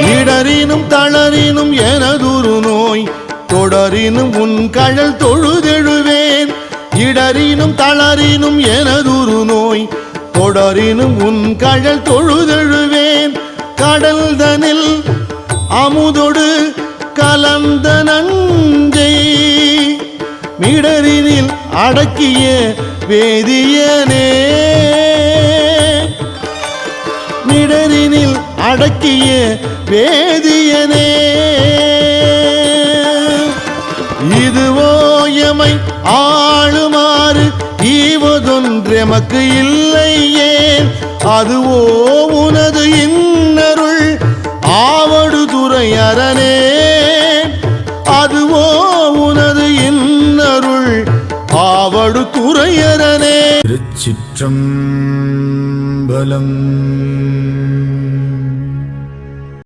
இடரினும் தளரினும் எனதுரு நோய் தொடரினும் உன் கழல் தொழுதெழுவேன். இடரினும் தளரினும் எனதுரு நோய் தொடரினும் உன் கழல் தொழுதெழுவேன். கடல்தனில் அமுதொடு கலந்த நஞ்சை மிடரினில் அடக்கிய வேதியனே. மிடரினில் அடக்கிய வேதியனே. இதுவோ எமை ஆளுமாறு ஈவதொன்றெமக்கு இல்லையே. அதுவோ உனது இன்னருள் ஆவடு துறையரணே. அதுவோ உனது இன்னருள் ஆவடு துறையரணே. திருச்சிற்றம்பலம்.